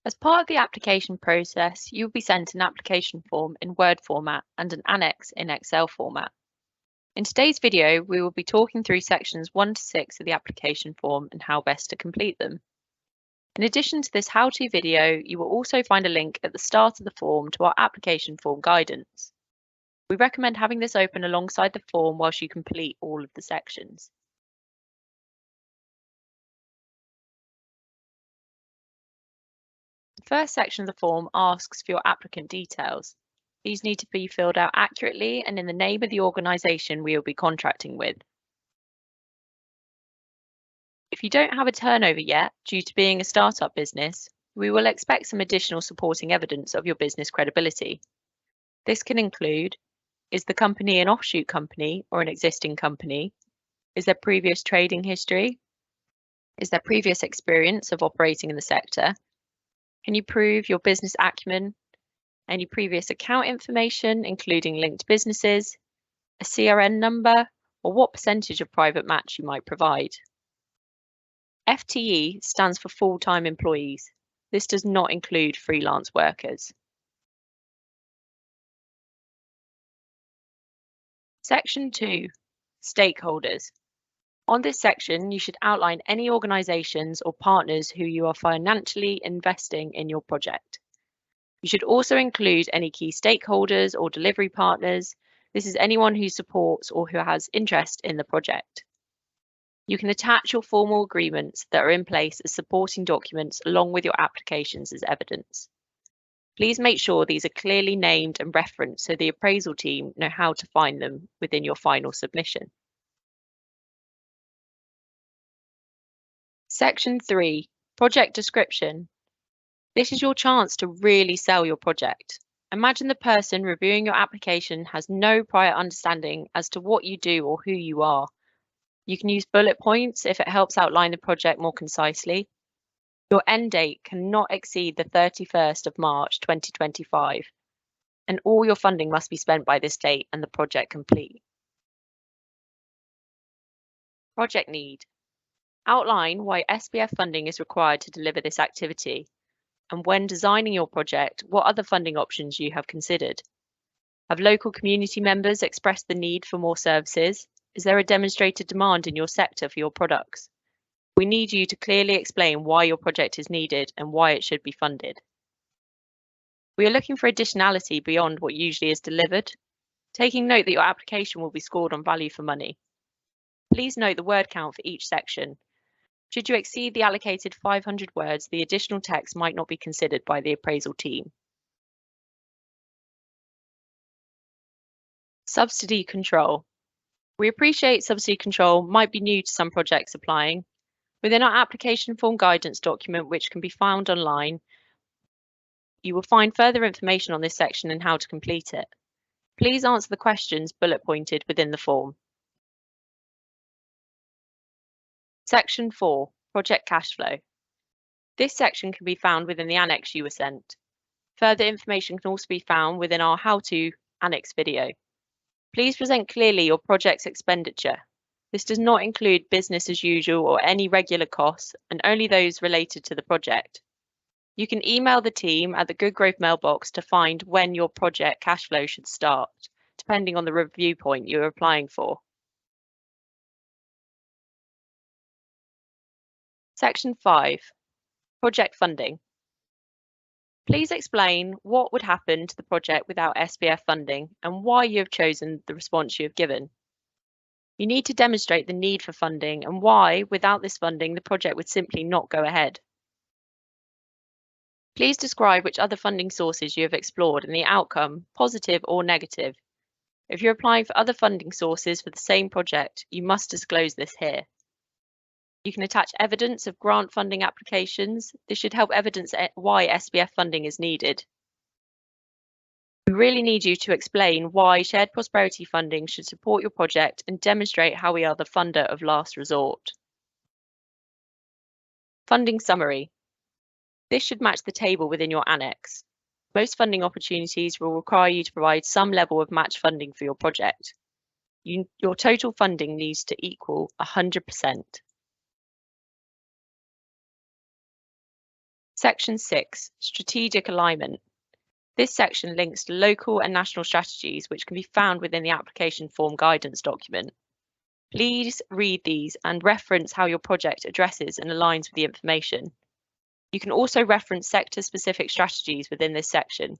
As part of the application process, you will be sent an application form in Word format and an annex in Excel format. In today's video, we will be talking through sections 1 to 6 of the application form and how best to complete them. In addition to this how-to video, you will also find a link at the start of the form to our application form guidance. We recommend having this open alongside the form whilst you complete all of the sections. The first section of the form asks for your applicant details. These need to be filled out accurately and in the name of the organisation we will be contracting with. If you don't have a turnover yet, due to being a startup business, we will expect some additional supporting evidence of your business credibility. This can include, is the company an offshoot company or an existing company? Is there previous trading history? Is there previous experience of operating in the sector? Can you prove your business acumen? Any previous account information, including linked businesses, a CRN number, or what percentage of private match you might provide? FTE stands for full-time employees. This does not include freelance workers. Section 2, Stakeholders. On this section, you should outline any organisations or partners who you are financially investing in your project. You should also include any key stakeholders or delivery partners. This is anyone who supports or who has interest in the project. You can attach your formal agreements that are in place as supporting documents along with your applications as evidence. Please make sure these are clearly named and referenced so the appraisal team know how to find them within your final submission. Section 3, Project Description. This is your chance to really sell your project. Imagine the person reviewing your application has no prior understanding as to what you do or who you are. You can use bullet points if it helps outline the project more concisely. Your end date cannot exceed the 31st of March 2025, and all your funding must be spent by this date and the project complete. Project need. Outline why SBF funding is required to deliver this activity, and when designing your project, what other funding options you have considered. Have local community members expressed the need for more services? Is there a demonstrated demand in your sector for your products? We need you to clearly explain why your project is needed and why it should be funded. We are looking for additionality beyond what usually is delivered, taking note that your application will be scored on value for money. Please note the word count for each section. Should you exceed the allocated 500 words, the additional text might not be considered by the appraisal team. Subsidy control. We appreciate subsidy control might be new to some projects applying. Within our application form guidance document, which can be found online, you will find further information on this section and how to complete it. Please answer the questions bullet pointed within the form. Section 4, Project Cash Flow. This section can be found within the annex you were sent. Further information can also be found within our how-to annex video. Please present clearly your project's expenditure. This does not include business as usual or any regular costs, and only those related to the project. You can email the team at the Good Growth mailbox to find when your project cash flow should start, depending on the review point you are applying for. Section 5, Project Funding. Please explain what would happen to the project without SBF funding and why you have chosen the response you have given. You need to demonstrate the need for funding and why, without this funding, the project would simply not go ahead. Please describe which other funding sources you have explored and the outcome, positive or negative. If you're applying for other funding sources for the same project, you must disclose this here. You can attach evidence of grant funding applications. This should help evidence why SBF funding is needed. We really need you to explain why shared prosperity funding should support your project and demonstrate how we are the funder of last resort. Funding summary. This should match the table within your annex. Most funding opportunities will require you to provide some level of match funding for your project. Your total funding needs to equal 100%. Section 6, Strategic Alignment. This section links to local and national strategies which can be found within the application form guidance document. Please read these and reference how your project addresses and aligns with the information. You can also reference sector-specific strategies within this section.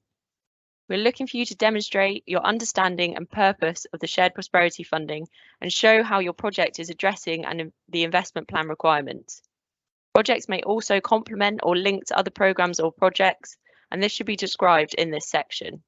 We're looking for you to demonstrate your understanding and purpose of the shared prosperity funding and show how your project is addressing the investment plan requirements. Projects may also complement or link to other programs or projects, and this should be described in this section.